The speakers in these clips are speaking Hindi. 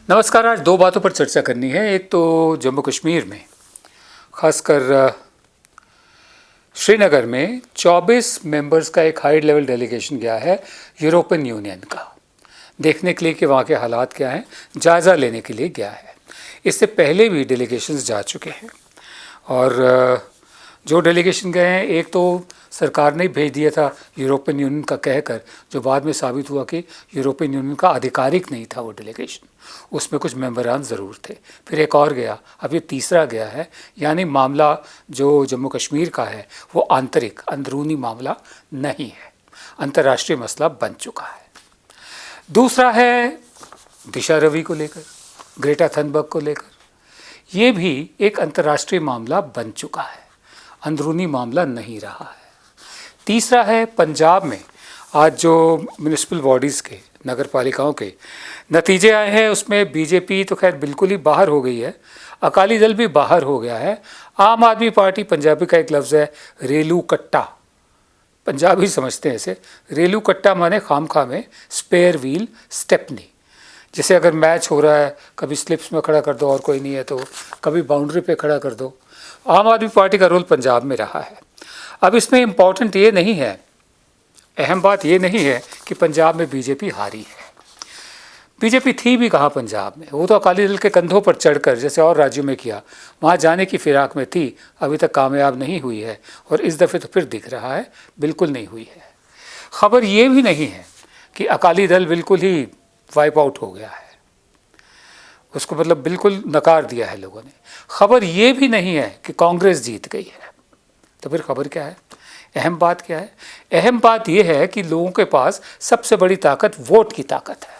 नमस्कार। आज दो बातों पर चर्चा करनी है। एक तो जम्मू कश्मीर में खासकर श्रीनगर में 24 मेंबर्स का एक हाई लेवल डेलीगेशन गया है यूरोपियन यूनियन का, देखने के लिए कि वहाँ के हालात क्या हैं, जायज़ा लेने के लिए गया है। इससे पहले भी डेलीगेशंस जा चुके हैं और जो डेलीगेशन गए हैं, एक तो सरकार ने भेज दिया था यूरोपियन यूनियन का कहकर, जो बाद में साबित हुआ कि यूरोपियन यूनियन का आधिकारिक नहीं था वो डेलीगेशन, उसमें कुछ मेंबरान ज़रूर थे। फिर एक और गया, अब ये तीसरा गया है। यानी मामला जो जम्मू कश्मीर का है वो आंतरिक अंदरूनी मामला नहीं है, अंतर्राष्ट्रीय मसला बन चुका है। दूसरा है दिशा रवि को लेकर, ग्रेटा थनबर्ग को लेकर, ये भी एक अंतर्राष्ट्रीय मामला बन चुका है, अंदरूनी मामला नहीं रहा है। तीसरा है पंजाब में आज जो म्यूनिसिपल बॉडीज़ के, नगर पालिकाओं के नतीजे आए हैं, उसमें बीजेपी तो खैर बिल्कुल ही बाहर हो गई है, अकाली दल भी बाहर हो गया है। आम आदमी पार्टी, पंजाबी का एक लफ्ज़ है रेलू कट्टा, पंजाबी समझते हैं इसे। रेलू कट्टा माने खामखा में स्पेयर व्हील स्टेपनी, जैसे अगर मैच हो रहा है कभी स्लिप्स में खड़ा कर दो और कोई नहीं है तो कभी बाउंड्री पे खड़ा कर दो। आम आदमी पार्टी का रोल पंजाब में रहा है। अब इसमें इम्पॉर्टेंट ये नहीं है, अहम बात ये नहीं है कि पंजाब में बीजेपी हारी है। बीजेपी थी भी कहाँ पंजाब में, वो तो अकाली दल के कंधों पर चढ़कर जैसे और राज्यों में किया, वहाँ जाने की फिराक में थी, अभी तक कामयाब नहीं हुई है और इस दफ़े तो फिर दिख रहा है बिल्कुल नहीं हुई है। खबर ये भी नहीं है कि अकाली दल बिल्कुल ही वाइप आउट हो गया है, उसको मतलब बिल्कुल नकार दिया है लोगों ने। खबर ये भी नहीं है कि कांग्रेस जीत गई है। तो फिर खबर क्या है, अहम बात क्या है? अहम बात यह है कि लोगों के पास सबसे बड़ी ताकत वोट की ताकत है।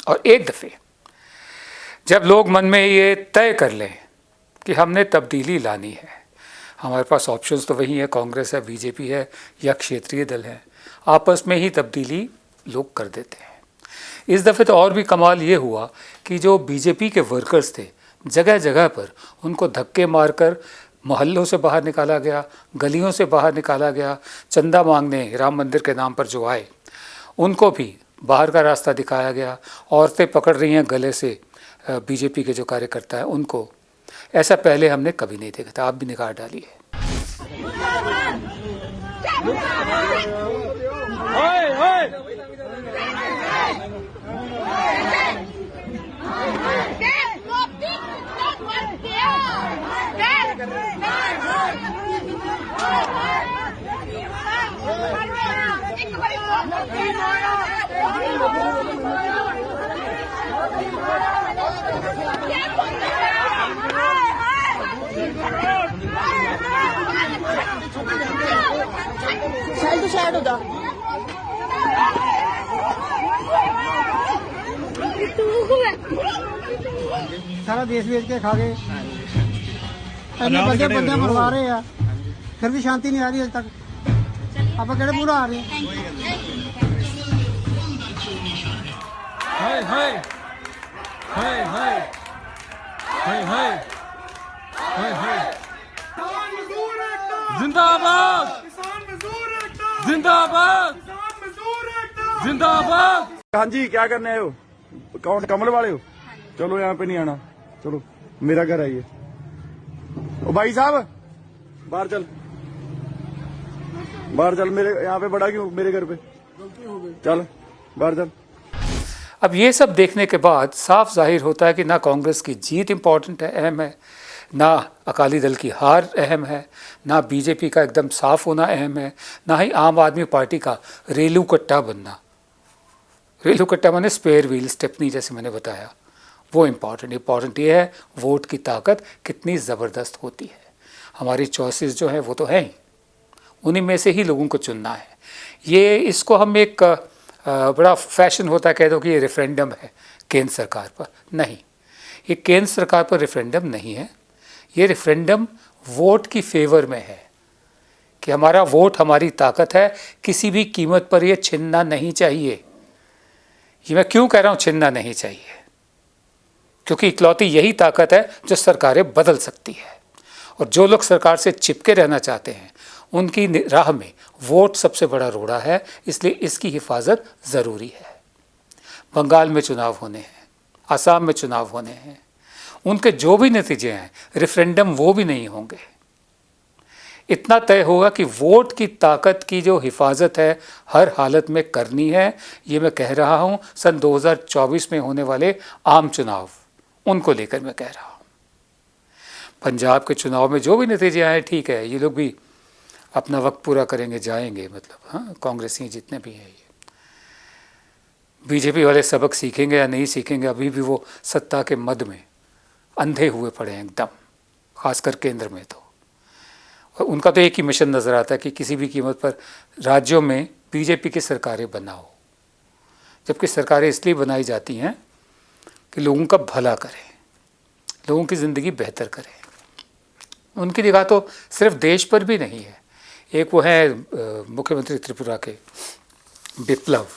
और एक दफ़े जब लोग मन में ये तय कर लें कि हमने तब्दीली लानी है, हमारे पास ऑप्शंस तो वही है, कांग्रेस है, बीजेपी है या क्षेत्रीय दल है, आपस में ही तब्दीली लोग कर देते हैं। इस दफ़े तो और भी कमाल ये हुआ कि जो बीजेपी के वर्कर्स थे, जगह जगह पर उनको धक्के मारकर मोहल्लों से बाहर निकाला गया, गलियों से बाहर निकाला गया। चंदा मांगने राम मंदिर के नाम पर जो आए उनको भी बाहर का रास्ता दिखाया गया। औरतें पकड़ रही हैं गले से बीजेपी के जो कार्यकर्ता हैं उनको। ऐसा पहले हमने कभी नहीं देखा था। आप भी निकाल डालिए। साइड हो जाओ। सारा देश बेच के खा गए, बंदे बंदे मरवा रहे हैं, फिर भी शांति नहीं आ रही अज तक। आप कहड़े पूरा आ रहे हैं। जिंदाबाद जिंदाबाद जिंदाबाद। हाँ जी, क्या करने आए हो? कौन कमल वाले हो? चलो यहाँ पे नहीं आना, चलो मेरा घर आइए। ओ भाई साहब बाहर चल, बाहर चल। मेरे यहाँ पे बड़ा क्यों? मेरे घर पे चल, बाहर चल। अब ये सब देखने के बाद साफ जाहिर होता है कि ना कांग्रेस की जीत इम्पॉर्टेंट है, अहम है, ना अकाली दल की हार अहम है, ना बीजेपी का एकदम साफ होना अहम है, ना ही आम आदमी पार्टी का रेलू कट्टा बनना। रेलू कट्टा माने स्पेयर व्हील स्टेपनी, जैसे मैंने बताया, वो इम्पॉर्टेंट ये है वोट की ताकत कितनी ज़बरदस्त होती है। हमारी चॉइसेस जो हैं वो तो हैं ही, उन्हीं में से ही लोगों को चुनना है। ये इसको हम एक बड़ा फैशन होता है कह दो कि ये रेफरेंडम है केंद्र सरकार पर। नहीं, ये केंद्र सरकार पर रेफरेंडम नहीं है। ये रेफरेंडम वोट की फेवर में है कि हमारा वोट हमारी ताकत है, किसी भी कीमत पर ये छीनना नहीं चाहिए। ये मैं क्यों कह रहा हूँ छीनना नहीं चाहिए? क्योंकि इकलौती यही ताकत है जो सरकारें बदल सकती है, और जो लोग सरकार से चिपके रहना चाहते हैं उनकी राह में वोट सबसे बड़ा रोड़ा है, इसलिए इसकी हिफाजत ज़रूरी है। बंगाल में चुनाव होने हैं, असम में चुनाव होने हैं, उनके जो भी नतीजे हैं रेफरेंडम वो भी नहीं होंगे। इतना तय होगा कि वोट की ताकत की जो हिफाजत है हर हालत में करनी है। ये मैं कह रहा हूँ सन 2024 में होने वाले आम चुनाव उनको लेकर मैं कह रहा हूँ। पंजाब के चुनाव में जो भी नतीजे आए ठीक है, ये लोग भी अपना वक्त पूरा करेंगे, जाएंगे, मतलब हाँ, कांग्रेसी जितने भी हैं, ये बीजेपी वाले सबक सीखेंगे या नहीं सीखेंगे, अभी भी वो सत्ता के मद में अंधे हुए पड़े हैं एकदम, खासकर केंद्र में तो। और उनका तो एक ही मिशन नज़र आता है कि किसी भी कीमत पर राज्यों में बीजेपी की सरकारें बनाओ, जबकि सरकारें इसलिए बनाई जाती हैं कि लोगों का भला करें, लोगों की ज़िंदगी बेहतर करें। उनकी निगाह तो सिर्फ देश पर भी नहीं है। एक वो है मुख्यमंत्री त्रिपुरा के बिप्लब,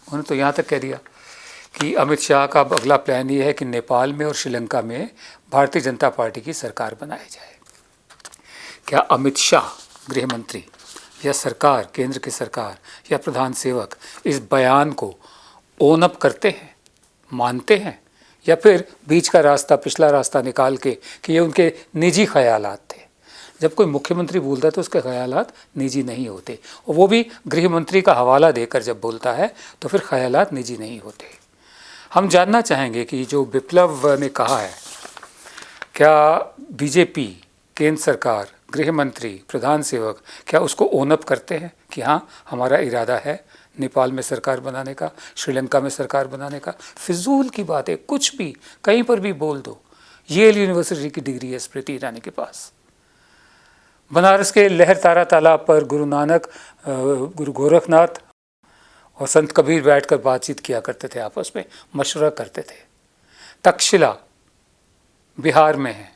उन्होंने तो यहाँ तक कह दिया कि अमित शाह का अब अगला प्लान ये है कि नेपाल में और श्रीलंका में भारतीय जनता पार्टी की सरकार बनाई जाए। क्या अमित शाह गृह मंत्री या सरकार, केंद्र की सरकार या प्रधान सेवक इस बयान को ओन अप करते हैं, मानते हैं, या फिर बीच का रास्ता, पिछला रास्ता निकाल के कि ये उनके निजी ख्यालात थे? जब कोई मुख्यमंत्री बोलता है तो उसके ख्यालात निजी नहीं होते, और वो भी गृह मंत्री का हवाला देकर जब बोलता है तो फिर ख्यालात निजी नहीं होते। हम जानना चाहेंगे कि जो बिप्लब ने कहा है, क्या बीजेपी, केंद्र सरकार, गृह मंत्री, प्रधान सेवक क्या उसको ओन अप करते हैं कि हाँ हमारा इरादा है नेपाल में सरकार बनाने का, श्रीलंका में सरकार बनाने का? फिजूल की बात है, कुछ भी कहीं पर भी बोल दो। येल यूनिवर्सिटी की डिग्री है स्मृति ईरानी के पास। बनारस के लहर तारा तालाब पर गुरु नानक, गुरु गोरखनाथ और संत कबीर बैठकर बातचीत किया करते थे, आपस में मशवरा करते थे। तक्षशिला बिहार में है,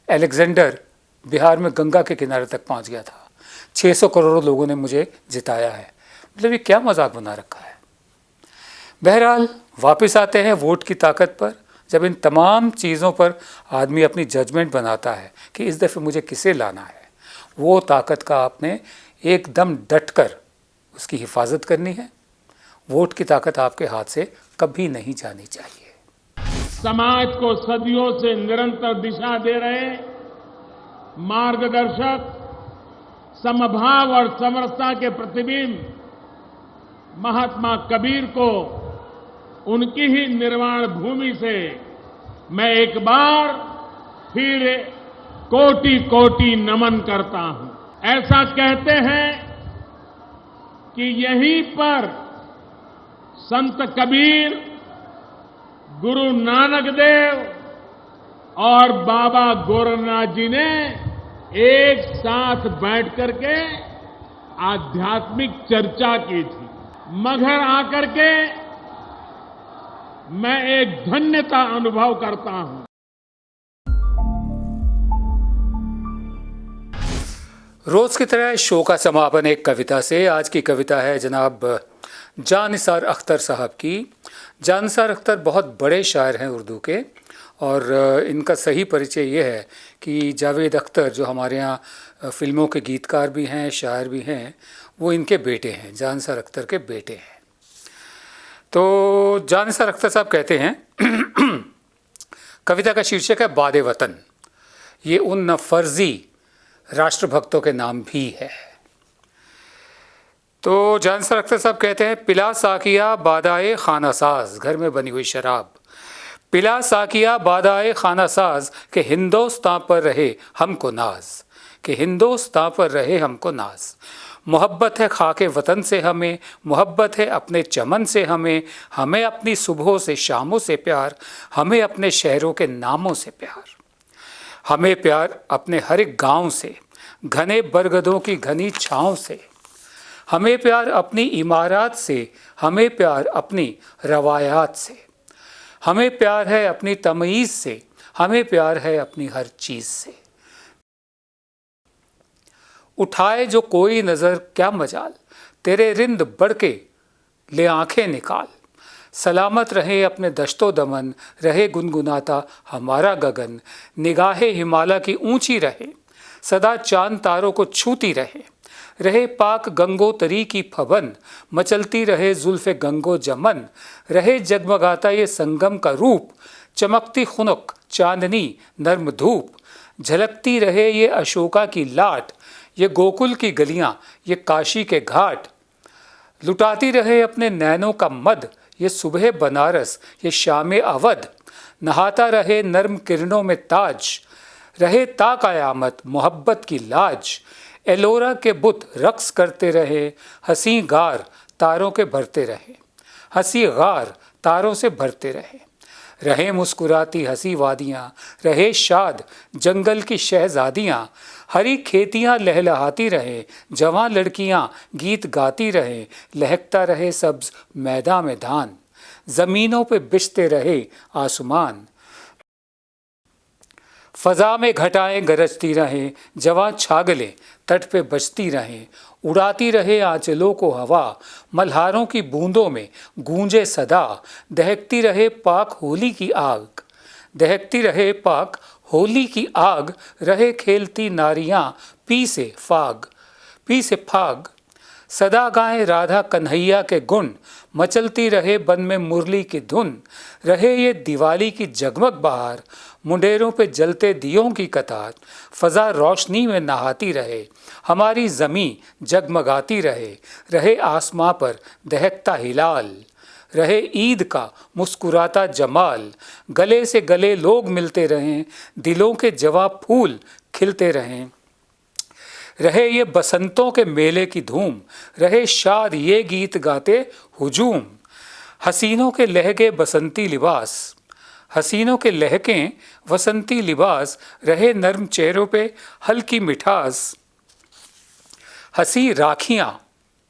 अलेक्जेंडर बिहार में गंगा के किनारे तक पहुंच गया था। 600 करोड़ लोगों ने मुझे जिताया है। मतलब ये क्या मजाक बना रखा है। बहरहाल वापस आते हैं वोट की ताकत पर। जब इन तमाम चीज़ों पर आदमी अपनी जजमेंट बनाता है कि इस दफ़े मुझे किसे लाना है, वो ताकत का आपने एकदम डटकर उसकी हिफाजत करनी है। वोट की ताकत आपके हाथ से कभी नहीं जानी चाहिए। समाज को सदियों से निरंतर दिशा दे रहे मार्गदर्शक, समभाव और समरसता के प्रतिबिंब महात्मा कबीर को उनकी ही निर्वाण भूमि से मैं एक बार फिर कोटि कोटि नमन करता हूं। ऐसा कहते हैं कि यहीं पर संत कबीर, गुरु नानक देव और बाबा गोरखनाथ जी ने एक साथ बैठ करके आध्यात्मिक चर्चा की थी। मगहर आकर के मैं एक धन्यता अनुभव करता हूं। रोज की तरह शो का समापन एक कविता से। आज की कविता है जनाब जानिसार अख्तर साहब की। जानिसार अख्तर बहुत बड़े शायर हैं उर्दू के, और इनका सही परिचय ये है कि जावेद अख्तर जो हमारे यहाँ फिल्मों के गीतकार भी हैं, शायर भी हैं, वो इनके बेटे हैं, जानिसार अख्तर के बेटे हैं। तो जानिसार अख्तर साहब कहते हैं कविता का शीर्षक है बादे वतन। ये उन फर्जी राष्ट्रभक्तों के नाम भी है। तो जानिसार अख्तर साहब कहते हैं, पिला साकिया बादाए खाना साज, घर में बनी हुई शराब, पिला साकिया बादाए खाना साज के हिंदोस्तां पर रहे हमको नाज, कि हिंदोस्तां पर रहे हमको नाज। मोहब्बत है खाके वतन से हमें, मोहब्बत है अपने चमन से हमें, हमें अपनी सुबहों से शामों से प्यार, हमें अपने शहरों के नामों से प्यार, हमें प्यार अपने हर एक गाँव से, घने बरगदों की घनी छाँव से, हमें प्यार अपनी इमारत से, हमें प्यार अपनी रवायात से, हमें प्यार है अपनी तमीज़ से, हमें प्यार है अपनी हर चीज़ से। उठाए जो कोई नज़र क्या मजाल, तेरे रिंद बढ़ के ले आंखें निकाल, सलामत रहे अपने दश्तो दमन, रहे गुनगुनाता हमारा गगन, निगाहे हिमालय की ऊंची रहे, सदा चांद तारों को छूती रहे, रहे पाक गंगोतरी की फबन, मचलती रहे जुल्फ़े गंगो जमन, रहे जगमगाता ये संगम का रूप, चमकती खुनक चांदनी नर्म धूप, झलकती रहे ये अशोका की लाट, ये गोकुल की गलियां, ये काशी के घाट, लुटाती रहे अपने नैनों का मद, ये सुबह बनारस, ये शाम अवध, नहाता रहे नर्म किरणों में ताज, रहे ता कयामत मोहब्बत की लाज, एलोरा के बुत रक्स करते रहे, हंसी गार तारों के भरते रहे, हंसी गार तारों से भरते रहे, रहे मुस्कुराती हंसी वादियाँ, रहे शाद जंगल की शहजादियाँ, हरी खेतियाँ लहलहाती रहे, जवां लड़कियाँ गीत गाती रहे, लहकता रहे सब्ज मैदान में धान, ज़मीनों पे बिछते रहे आसमान, फ़ज़ा में घटाएं गरजती रहें, जवां छागलें तट पे बजती रहें, उड़ाती रहे आंचलों को हवा, मल्हारों की बूंदों में गूंजे सदा, दहकती रहे पाक होली की आग, दहकती रहे पाक होली की आग, रहे खेलती नारियां पी से फाग, सदा गाएं राधा कन्हैया के गुण, मचलती रहे बन में मुरली की धुन, रहे ये दिवाली की जगमग बहार, मुंडेरों पे जलते दियों की कतार, फ़ज़ा रोशनी में नहाती रहे, हमारी ज़मीं जगमगाती रहे, रहे आसमां पर दहकता हिलाल, रहे ईद का मुस्कुराता जमाल, गले से गले लोग मिलते रहें, दिलों के जवां फूल खिलते रहें, रहे ये बसंतों के मेले की धूम, रहे शाद ये गीत गाते हुजूम, हसीनों के लहके बसंती लिबास, हसीनों के लहकें वसंती लिबास, रहे नर्म चेहरों पे हल्की मिठास, हंसी राखियाँ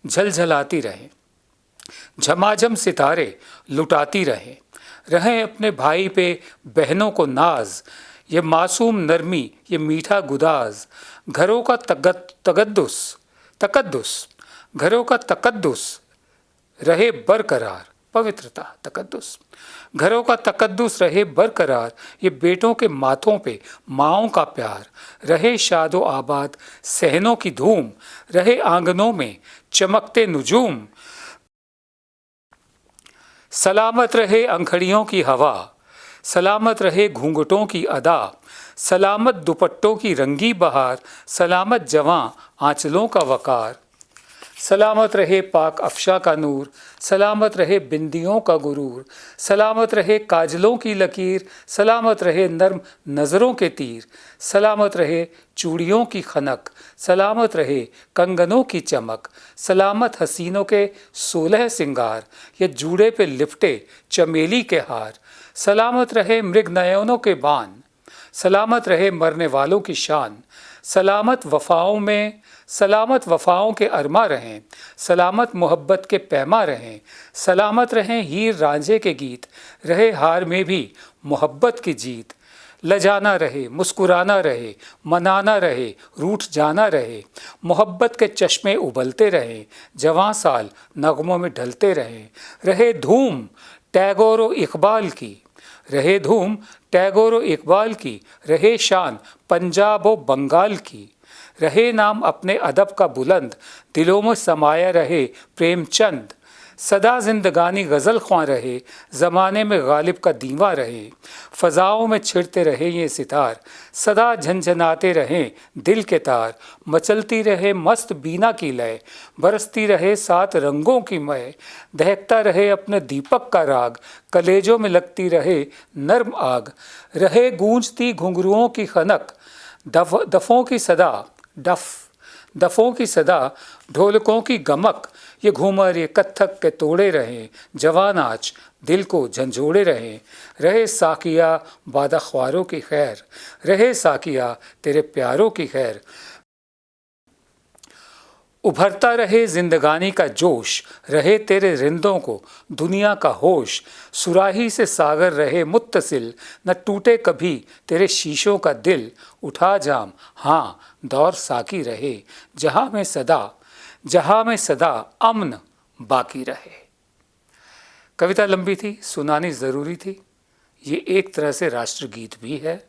झलझलाती रहे, झमाझम सितारे लुटाती रहे, रहें अपने भाई पे बहनों को नाज, ये मासूम नरमी ये मीठा गुदाज, घरों का तकद्दुस घरों का तकद्दुस रहे बरकरार, पवित्रता तकद्दुस, घरों का तकद्दुस रहे बरकरार, ये बेटों के माथों पे माओं का प्यार, रहे शादो आबाद सहनों की धूम, रहे आंगनों में चमकते नुजूम, सलामत रहे अंखड़ियों की हवा, सलामत रहे घूंघटों की अदा, सलामत दुपट्टों की रंगी बहार, सलामत जवां आंचलों का वकार, सलामत रहे पाक अफशा का नूर, सलामत रहे बिंदियों का गुरूर, सलामत रहे काजलों की लकीर, सलामत रहे नर्म नज़रों के तीर, सलामत रहे चूड़ियों की खनक, सलामत रहे कंगनों की चमक, सलामत हसीनों के 16 सिंगार, ये जूड़े पे लिपटे चमेली के हार, सलामत रहे मृग नयनों के बान, सलामत रहे मरने वालों की शान, सलामत वफ़ाओं के अरमा रहें, सलामत मोहब्बत के पैमा रहें, सलामत रहें हीर रांझे के गीत, रहे हार में भी मोहब्बत की जीत, लजाना रहे मुस्कुराना रहे, मनाना रहे रूठ जाना रहे, मोहब्बत के चश्मे उबलते रहें, जवां साल नगमों में ढलते रहें, रहे धूम टैगोर व इकबाल की, रहे धूम टैगोर व इकबाल की, रहे शान पंजाब व बंगाल की, रहे नाम अपने अदब का बुलंद, दिलों में समाया रहे प्रेमचंद, सदा जिंदगानी गज़ल ख्वां रहे, ज़माने में गालिब का दीवा रहे, फ़ज़ाओं में छिड़ते रहे ये सितार, सदा झंझनाते रहें दिल के तार, मचलती रहे मस्त बीना की लय, बरसती रहे 7 रंगों की मय, दहकता रहे अपने दीपक का राग, कलेजों में लगती रहे नर्म आग, रहे गूंजती घुंघरुओं की खनक, दफ़ों की सदा ढोलकों की गमक, ये घूमर ये कत्थक के तोड़े रहें, जवान नाच दिल को झंझोड़े रहें, रहे साकिया बादख्वारों की खैर, रहे साकिया तेरे प्यारों की खैर, उभरता रहे जिंदगानी का जोश, रहे तेरे रिंदों को दुनिया का होश, सुराही से सागर रहे मुत्तसिल, न टूटे कभी तेरे शीशों का दिल, उठा जाम हाँ दौर साकी रहे, जहाँ में सदा अमन बाकी रहे। कविता लंबी थी, सुनानी ज़रूरी थी। ये एक तरह से राष्ट्रगीत भी है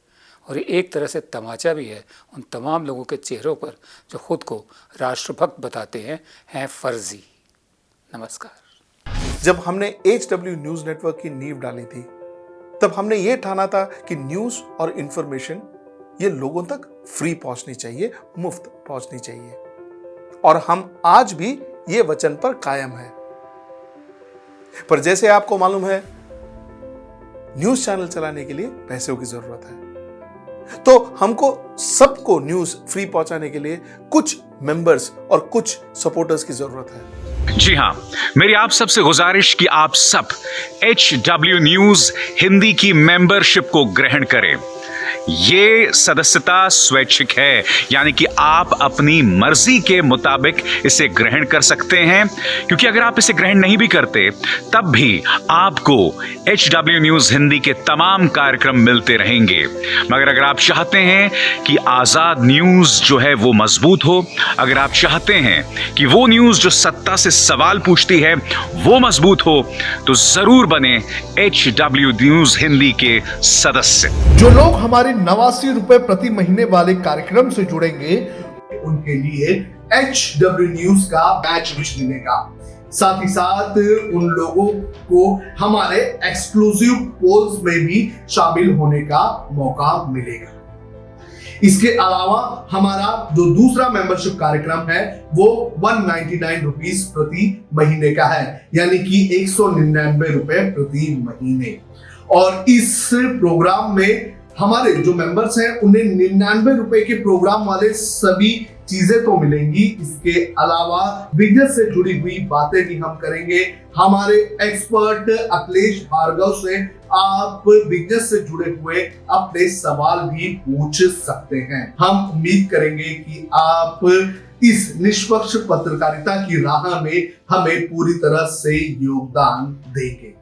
और ये एक तरह से तमाचा भी है उन तमाम लोगों के चेहरों पर जो खुद को राष्ट्रभक्त बताते हैं फर्जी। नमस्कार। जब हमने HW न्यूज नेटवर्क की नींव डाली थी तब हमने ये ठाना था कि न्यूज और इंफॉर्मेशन ये लोगों तक फ्री पहुंचनी चाहिए, मुफ्त पहुंचनी चाहिए, और हम आज भी ये वचन पर कायम हैं। पर जैसे आपको मालूम है, न्यूज चैनल चलाने के लिए पैसों की जरूरत है, तो हमको सबको न्यूज फ्री पहुंचाने के लिए कुछ मेंबर्स और कुछ सपोर्टर्स की जरूरत है। जी हां, मेरी आप सबसे गुजारिश कि आप सब HW न्यूज हिंदी की मेंबरशिप को ग्रहण करें। ये सदस्यता स्वैच्छिक है, यानी कि आप अपनी मर्जी के मुताबिक इसे ग्रहण कर सकते हैं, क्योंकि अगर आप इसे ग्रहण नहीं भी करते तब भी आपको HW न्यूज हिंदी के तमाम कार्यक्रम मिलते रहेंगे। मगर अगर आप चाहते हैं कि आजाद न्यूज जो है वो मजबूत हो, अगर आप चाहते हैं कि वो न्यूज जो सत्ता से सवाल पूछती है वो मजबूत हो, तो जरूर बने HW न्यूज हिंदी के सदस्य। जो लोग हमारे 89 रुपए प्रति महीने वाले कार्यक्रम से जुड़ेंगे उनके लिए HW न्यूज का बैच विश मिलेगा। साथ ही साथ उन लोगों को हमारे एक्सक्लूसिव पोल्स में भी शामिल होने का मौका मिलेगा। इसके अलावा हमारा जो दूसरा मेंबरशिप कार्यक्रम है वो 199 रुपीस प्रति महीने का है, यानी कि 199 रुपए प्रति महीने। और इस प्रोग्राम में हमारे जो मेंबर्स हैं उन्हें 99 रुपए के प्रोग्राम वाले सभी चीजें तो मिलेंगी। इसके अलावा बिजनेस से जुड़ी हुई बातें भी हम करेंगे। हमारे एक्सपर्ट अखिलेश भार्गव से आप बिजनेस से जुड़े हुए अपने सवाल भी पूछ सकते हैं। हम उम्मीद करेंगे कि आप इस निष्पक्ष पत्रकारिता की राह में हमें पूरी तरह से योगदान देंगे।